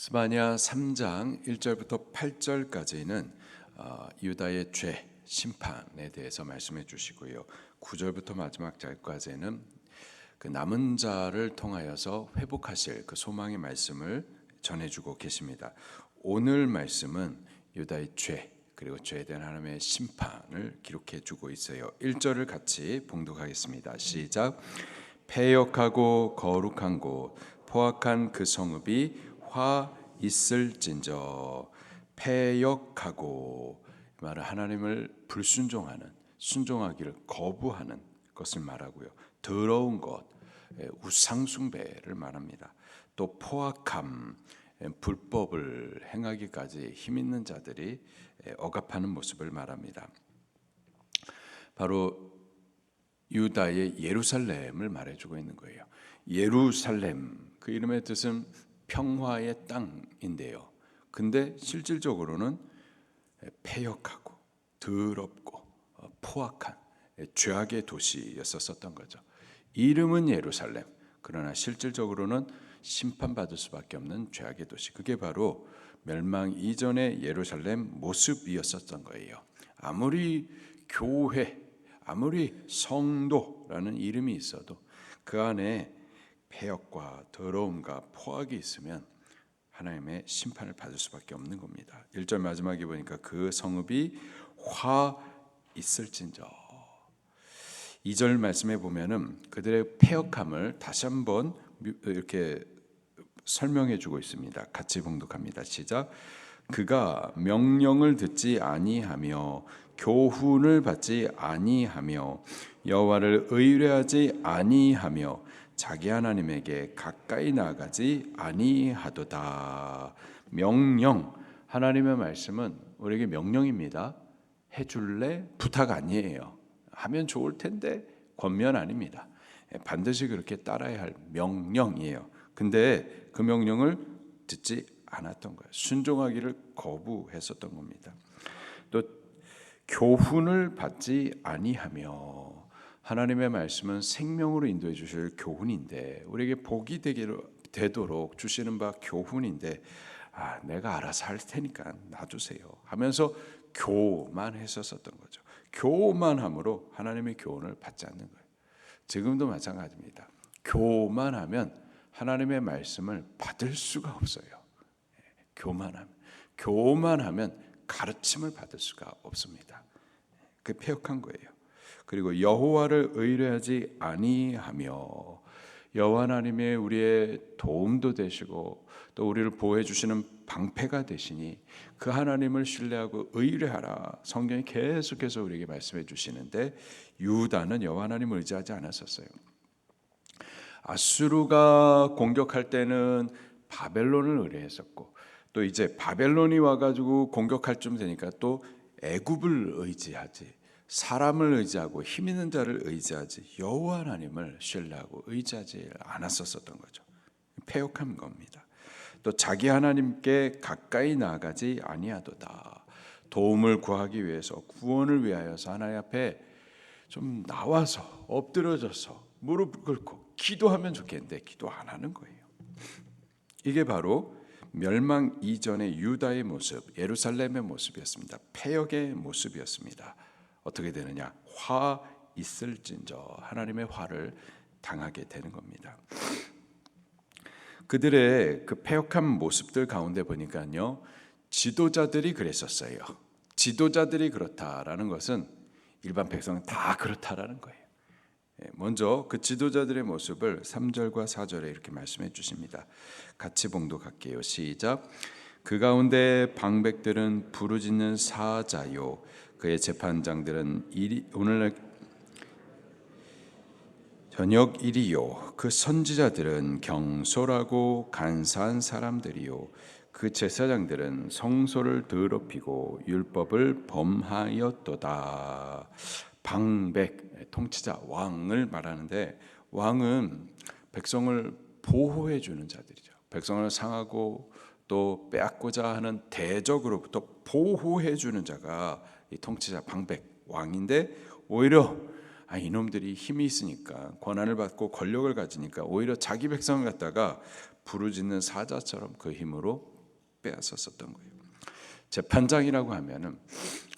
스바냐 3장 1절부터 8절까지는 유다의 죄, 심판에 대해서 말씀해 주시고요. 9절부터 마지막 절까지는 그 남은 자를 통하여서 회복하실 그 소망의 말씀을 전해주고 계십니다. 오늘 말씀은 유다의 죄 그리고 죄에 대한 하나님의 심판을 기록해 주고 있어요. 1절을 같이 봉독하겠습니다. 시작. 패역하고 거룩한 곳 포악한 그 성읍이 화 있을진저. 패역하고 말은 하나님을 불순종하는, 순종하기를 거부하는 것을 말하고요. 더러운 것, 우상 숭배를 말합니다. 또 포악함, 불법을 행하기까지 힘 있는 자들이 억압하는 모습을 말합니다. 바로 유다의 예루살렘을 말해주고 있는 거예요. 예루살렘, 그 이름의 뜻은 평화의 땅인데요. 근데 실질적으로는 패역하고 더럽고 포악한 죄악의 도시였었던 거죠. 이름은 예루살렘, 그러나 실질적으로는 심판받을 수밖에 없는 죄악의 도시. 그게 바로 멸망 이전의 예루살렘 모습이었었던 거예요. 아무리 교회, 아무리 성도라는 이름이 있어도 그 안에 패역과 더러움과 포악이 있으면 하나님의 심판을 받을 수밖에 없는 겁니다. 1절 마지막에 보니까 그 성읍이 화 있을진저. 2절 말씀에 보면은 그들의 패역함을 다시 한번 이렇게 설명해 주고 있습니다. 같이 봉독합니다. 시작. 그가 명령을 듣지 아니하며 교훈을 받지 아니하며 여호와를 의뢰하지 아니하며 자기 하나님에게 가까이 나아가지 아니하도다. 명령, 하나님의 말씀은 우리에게 명령입니다. 해줄래? 부탁 아니에요. 하면 좋을 텐데 권면 아닙니다. 반드시 그렇게 따라야 할 명령이에요. 근데 그 명령을 듣지 않았던 거예요. 순종하기를 거부했었던 겁니다. 또 교훈을 받지 아니하며, 하나님의 말씀은 생명으로 인도해 주실 교훈인데 우리에게 복이 되도록 주시는 바 교훈인데 내가 알아서 할 테니까 놔두세요 하면서 교만했었던 거죠. 교만함으로 하나님의 교훈을 받지 않는 거예요. 지금도 마찬가지입니다. 교만하면 하나님의 말씀을 받을 수가 없어요. 교만하면 가르침을 받을 수가 없습니다. 그 패역한 거예요. 그리고 여호와를 의뢰하지 아니하며, 여호와 하나님의 우리의 도움도 되시고 또 우리를 보호해 주시는 방패가 되시니 그 하나님을 신뢰하고 의뢰하라. 성경이 계속해서 우리에게 말씀해 주시는데 유다는 여호와 하나님을 의지하지 않았었어요. 아수르가 공격할 때는 바벨론을 의뢰했었고, 또 이제 바벨론이 와가지고 공격할 쯤 되니까 또 애굽을 의지하지, 사람을 의지하고 힘 있는 자를 의지하지 여호와 하나님을 신뢰하고 의지하지 않았었던 거죠. 패역한 겁니다. 또 자기 하나님께 가까이 나아가지 아니하도다. 도움을 구하기 위해서, 구원을 위하여서 하나님 앞에 좀 나와서 엎드려져서 무릎 꿇고 기도하면 좋겠는데 기도 안 하는 거예요. 이게 바로 멸망 이전의 유다의 모습, 예루살렘의 모습이었습니다. 패역의 모습이었습니다. 어떻게 되느냐? 화 있을진저, 하나님의 화를 당하게 되는 겁니다. 그들의 그 패역한 모습들 가운데 보니까요, 지도자들이 그랬었어요. 지도자들이 그렇다라는 것은 일반 백성은 다 그렇다라는 거예요. 먼저 그 지도자들의 모습을 3절과 4절에 이렇게 말씀해 주십니다. 같이 봉독할게요. 시작. 그 가운데 방백들은 부르짖는 사자요, 그의 재판장들은 오늘날 저녁 일이요, 그 선지자들은 경솔하고 간사한 사람들이요, 그 제사장들은 성소를 더럽히고 율법을 범하였도다. 방백, 통치자, 왕을 말하는데 왕은 백성을 보호해 주는 자들이죠. 백성을 상하고 또 빼앗고자 하는 대적으로부터 보호해 주는 자가 이 통치자, 방백, 왕인데, 오히려 이놈들이 힘이 있으니까, 권한을 받고 권력을 가지니까 오히려 자기 백성을 갖다가 부르짖는 사자처럼 그 힘으로 빼앗았었던 거예요. 재판장이라고 하면은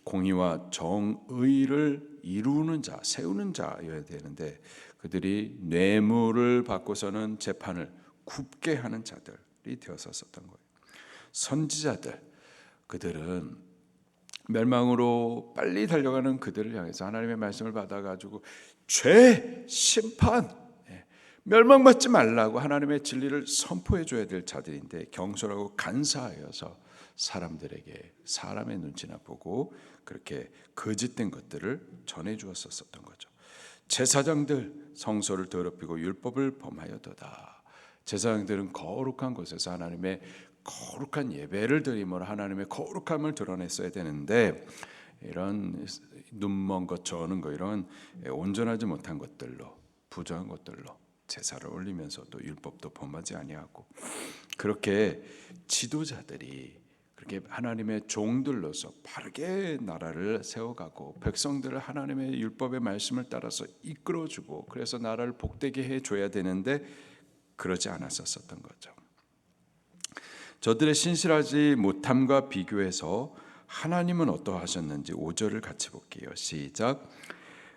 공의와 정의를 이루는 자, 세우는 자여야 되는데 그들이 뇌물을 받고서는 재판을 굽게 하는 자들이 되었었던 거예요. 선지자들, 그들은 멸망으로 빨리 달려가는 그들을 향해서 하나님의 말씀을 받아가지고 죄, 심판, 멸망받지 말라고 하나님의 진리를 선포해 줘야 될 자들인데 경솔하고 간사하여서 사람들에게 사람의 눈치나 보고 그렇게 거짓된 것들을 전해 주었었던 거죠. 제사장들 성소를 더럽히고 율법을 범하여도다. 제사장들은 거룩한 곳에서 하나님의 거룩한 예배를 드림으로 하나님의 거룩함을 드러냈어야 되는데 이런 눈먼 것, 저는 거 이런 온전하지 못한 것들로 부정한 것들로 제사를 올리면서 또 율법도 범하지 아니하고 그렇게 지도자들이 그렇게 하나님의 종들로서 바르게 나라를 세워가고 백성들을 하나님의 율법의 말씀을 따라서 이끌어주고 그래서 나라를 복되게 해줘야 되는데 그러지 않았었던 거죠. 저들의 신실하지 못함과 비교해서 하나님은 어떠하셨는지 5절을 같이 볼게요. 시작.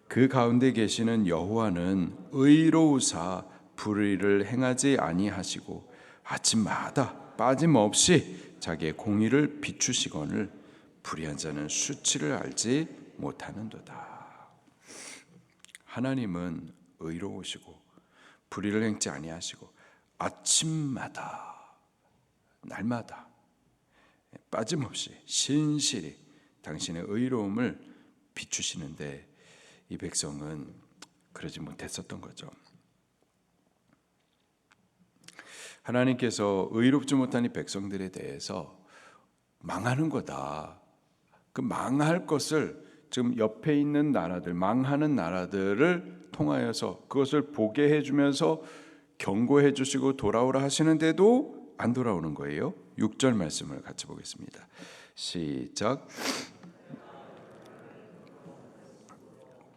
그 가운데 계시는 여호와는 의로우사 불의를 행하지 아니하시고 아침마다 빠짐없이 자기의 공의를 비추시거늘 불의한 자는 수치를 알지 못하는도다. 하나님은 의로우시고 불의를 행치 아니하시고 아침마다 날마다 빠짐없이 신실히 당신의 의로움을 비추시는데 이 백성은 그러지 못했었던 거죠. 하나님께서 의롭지 못한 이 백성들에 대해서 망하는 거다. 그 망할 것을 지금 옆에 있는 나라들, 망하는 나라들을 통하여서 그것을 보게 해주면서 경고해 주시고 돌아오라 하시는데도 안 돌아오는 거예요. 6절 말씀을 같이 보겠습니다. 시작.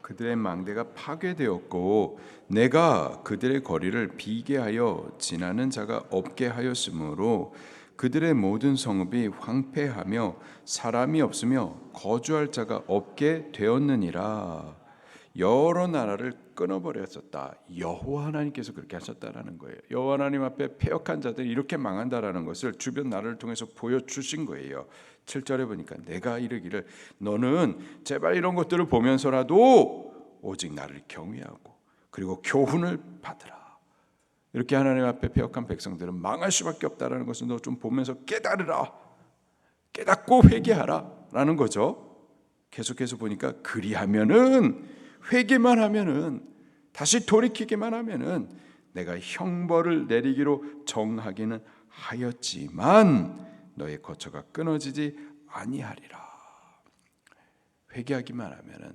그들의 망대가 파괴되었고 내가 그들의 거리를 비게 하여 지나는 자가 없게 하였으므로 그들의 모든 성읍이 황폐하며 사람이 없으며 거주할 자가 없게 되었느니라. 여러 나라를 끊어버렸었다. 여호와 하나님께서 그렇게 하셨다라는 거예요. 여호와 하나님 앞에 패역한 자들이 이렇게 망한다라는 것을 주변 나라를 통해서 보여주신 거예요. 7절에 보니까 내가 이르기를 너는 제발 이런 것들을 보면서라도 오직 나를 경외하고 그리고 교훈을 받으라. 이렇게 하나님 앞에 패역한 백성들은 망할 수밖에 없다라는 것을 너 좀 보면서 깨달으라. 깨닫고 회개하라 라는 거죠. 계속해서 보니까 그리하면은 회개만 하면은 다시 돌이키기만 하면은 내가 형벌을 내리기로 정하기는 하였지만 너의 거처가 끊어지지 아니하리라. 회개하기만 하면은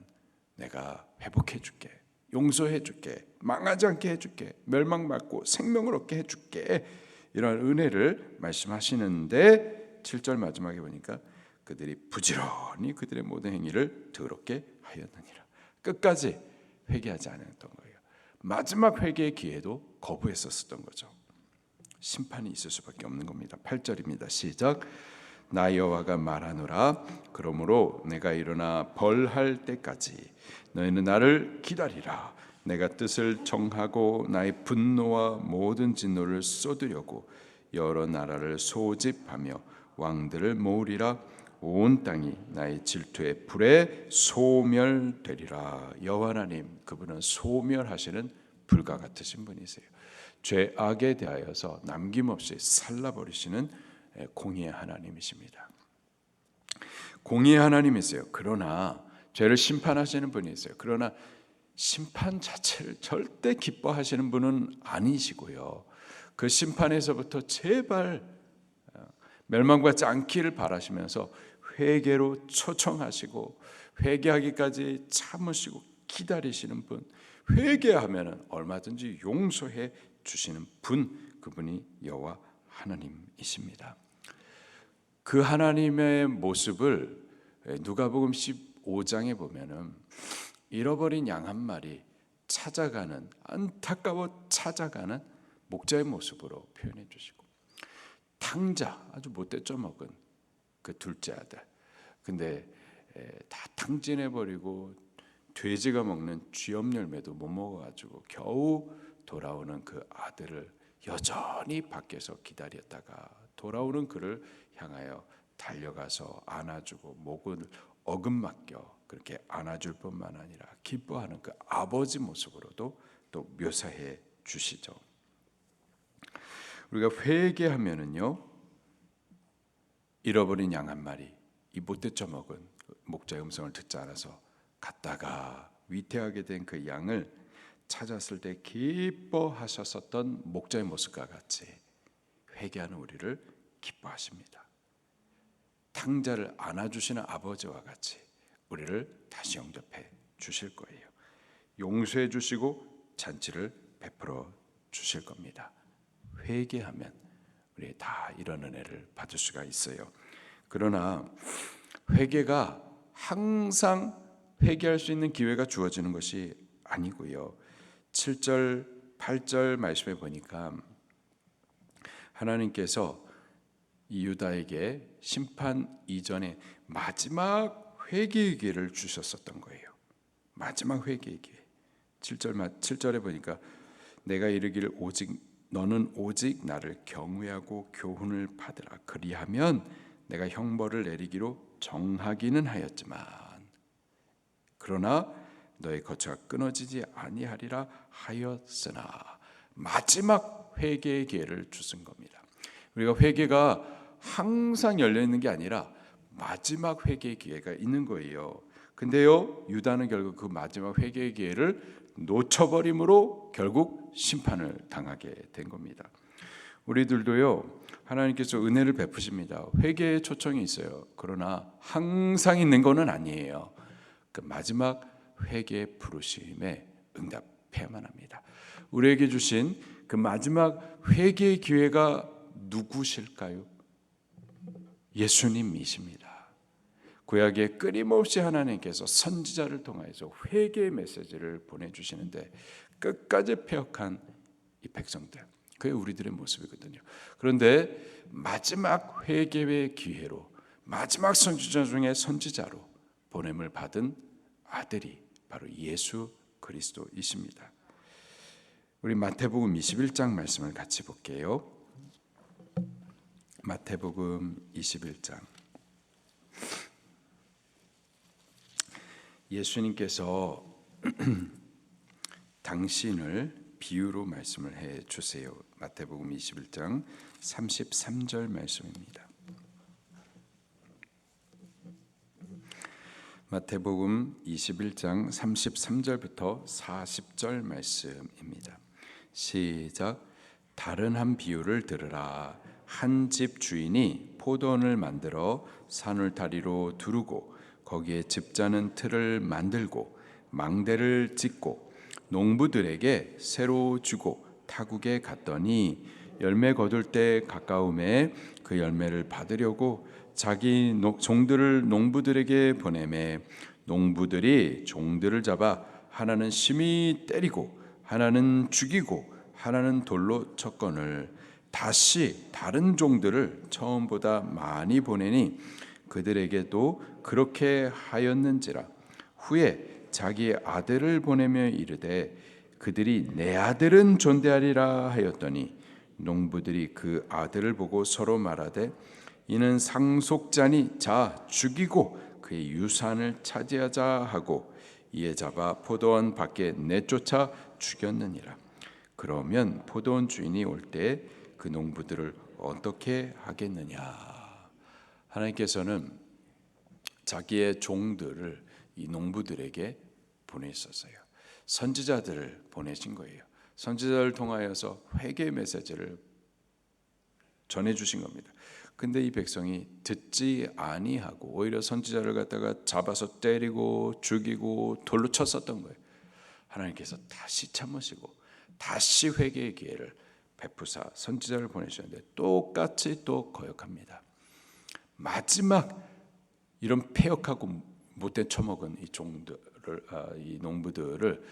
내가 회복해 줄게. 용서해 줄게. 망하지 않게 해 줄게. 멸망받고 생명을 얻게 해 줄게. 이런 은혜를 말씀하시는데 7절 마지막에 보니까 그들이 부지런히 그들의 모든 행위를 더럽게 하였느니라. 끝까지 회개하지 않았던 거예요. 마지막 회개의 기회도 거부했었던 거죠. 심판이 있을 수밖에 없는 겁니다. 8절입니다. 시작. 나 여호와가 말하노라. 그러므로 내가 일어나 벌할 때까지 너희는 나를 기다리라. 내가 뜻을 정하고 나의 분노와 모든 진노를 쏟으려고 여러 나라를 소집하며 왕들을 모으리라. 온 땅이 나의 질투의 불에 소멸되리라. 여호와 하나님, 그분은 소멸하시는 불과 같으신 분이세요. 죄악에 대하여서 남김없이 살라버리시는 공의의 하나님이십니다. 공의의 하나님이세요. 그러나 죄를 심판하시는 분이세요. 그러나 심판 자체를 절대 기뻐하시는 분은 아니시고요. 그 심판에서부터 제발 멸망받지 않기를 바라시면서 회개로 초청하시고 회개하기까지 참으시고 기다리시는 분, 회개하면 얼마든지 용서해 주시는 분, 그분이 여호와 하나님이십니다. 그 하나님의 모습을 누가복음 15장에 보면은 잃어버린 양 한 마리 찾아가는, 안타까워 찾아가는 목자의 모습으로 표현해 주시고, 탕자, 아주 못돼 쪄먹은 그 둘째 아들, 근데 다 탕진해 버리고 돼지가 먹는 쥐염 열매도 못 먹어가지고 겨우 돌아오는 그 아들을 여전히 밖에서 기다렸다가 돌아오는 그를 향하여 달려가서 안아주고 목을 어금맡겨 그렇게 안아줄 뿐만 아니라 기뻐하는 그 아버지 모습으로도 또 묘사해 주시죠. 우리가 회개하면은요, 잃어버린 양 한 마리, 이 못돼 쪄먹은 목자의 음성을 듣지 않아서 갔다가 위태하게 된 그 양을 찾았을 때 기뻐하셨었던 목자의 모습과 같이 회개하는 우리를 기뻐하십니다. 탕자를 안아주시는 아버지와 같이 우리를 다시 영접해 주실 거예요. 용서해 주시고 잔치를 베풀어 주실 겁니다. 회개하면 우리 다 이런 은혜를 받을 수가 있어요. 그러나 회개가 항상 회개할 수 있는 기회가 주어지는 것이 아니고요. 7절, 8절 말씀에 보니까 하나님께서 이 유다에게 심판 이전에 마지막 회개의 기회를 주셨었던 거예요. 마지막 회개의 기회. 7절에 보니까 내가 이르기를 너는 오직 나를 경외하고 교훈을 받으라. 그리하면 내가 형벌을 내리기로 정하기는 하였지만 그러나 너의 거처가 끊어지지 아니하리라 하였으나, 마지막 회개의 기회를 주신 겁니다. 우리가 회개가 항상 열려 있는 게 아니라 마지막 회개의 기회가 있는 거예요. 근데요, 유다는 결국 그 마지막 회개의 기회를 놓쳐버림으로 결국 심판을 당하게 된 겁니다. 우리들도요, 하나님께서 은혜를 베푸십니다. 회개의 초청이 있어요. 그러나 항상 있는 거는 아니에요. 그 마지막 회개의 부르심에 응답해야만 합니다. 우리에게 주신 그 마지막 회개의 기회가 누구실까요? 예수님이십니다. 구약에 끊임없이 하나님께서 선지자를 통해서 회개의 메시지를 보내주시는데 끝까지 패역한 이 백성들, 그게 우리들의 모습이거든요. 그런데 마지막 회개의 기회로 마지막 선지자 중에 선지자로 보냄을 받은 아들이 바로 예수 그리스도이십니다. 우리 마태복음 21장 말씀을 같이 볼게요. 마태복음 21장. 예수님께서 당신을 비유로 말씀을 해 주세요. 마태복음 21장 33절 말씀입니다. 마태복음 21장 33절부터 40절 말씀입니다. 시작. 다른 한 비유를 들으라. 한 집 주인이 포도원을 만들어 산울타리로 두르고 거기에 집자는 틀을 만들고 망대를 짓고 농부들에게 새로 주고 타국에 갔더니 열매 거둘 때 가까움에 그 열매를 받으려고 자기 종들을 농부들에게 보내매 농부들이 종들을 잡아 하나는 심히 때리고 하나는 죽이고 하나는 돌로 쳤거늘 다시 다른 종들을 처음보다 많이 보내니 그들에게도 그렇게 하였는지라. 후에 자기 아들을 보내며 이르되 그들이 내 아들은 존대하리라 하였더니 농부들이 그 아들을 보고 서로 말하되 이는 상속자니 자 죽이고 그의 유산을 차지하자 하고 이에 잡아 포도원 밖에 내쫓아 죽였느니라. 그러면 포도원 주인이 올 때 그 농부들을 어떻게 하겠느냐. 하나님께서는 자기의 종들을 이 농부들에게 보내셨어요. 선지자들을 보내신 거예요. 선지자를 통하여서 회개의 메시지를 전해주신 겁니다. 근데 이 백성이 듣지 아니하고 오히려 선지자를 갖다가 잡아서 때리고 죽이고 돌로 쳤었던 거예요. 하나님께서 다시 참으시고 다시 회개의 기회를 베푸사 선지자를 보내셨는데 똑같이 또 거역합니다. 마지막 이런 패역하고 못된 처먹은 이 종들을, 이 농부들을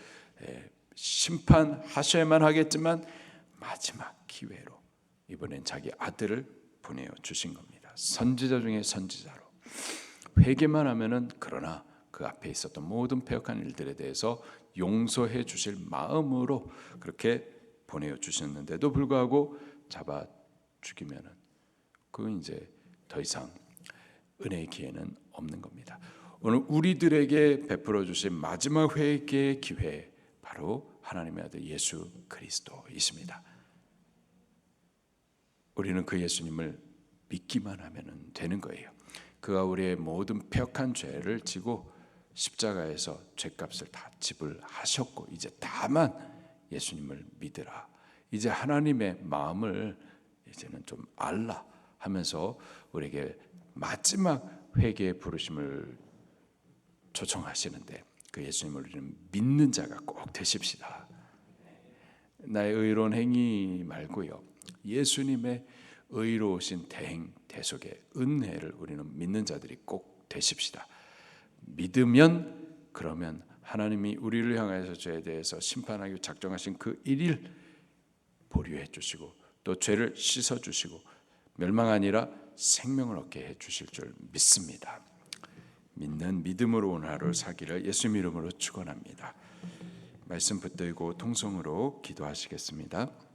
심판하셔야만 하겠지만 마지막 기회로 이번엔 자기 아들을 보내어 주신 겁니다. 선지자 중에 선지자로 회개만 하면은 그러나 그 앞에 있었던 모든 패역한 일들에 대해서 용서해 주실 마음으로 그렇게 보내어 주셨는데도 불구하고 잡아 죽이면은 그 이제 더 이상 은혜의 기회는 없는 겁니다. 오늘 우리들에게 베풀어 주신 마지막 회개의 기회 바로 하나님의 아들 예수 그리스도이십니다. 우리는 그 예수님을 믿기만 하면 되는 거예요. 그가 우리의 모든 패역한 죄를 지고 십자가에서 죄값을 다 지불하셨고 이제 다만 예수님을 믿으라. 이제 하나님의 마음을 이제는 좀 알라 하면서 우리에게 마지막 회개의 부르심을 초청하시는데 그 예수님을 우리는 믿는 자가 꼭 되십시다. 나의 의로운 행위 말고요. 예수님의 의로우신 대행 대속의 은혜를 우리는 믿는 자들이 꼭 되십시다. 믿으면 그러면 하나님이 우리를 향하여서 죄에 대해서 심판하기 작정하신 그 일일 보류해 주시고 또 죄를 씻어 주시고 멸망 아니라 생명을 얻게 해 주실 줄 믿습니다. 믿는 믿음으로 오늘 하루 사기를 예수 이름으로 축원합니다. 말씀 붙들고 통성으로 기도하시겠습니다.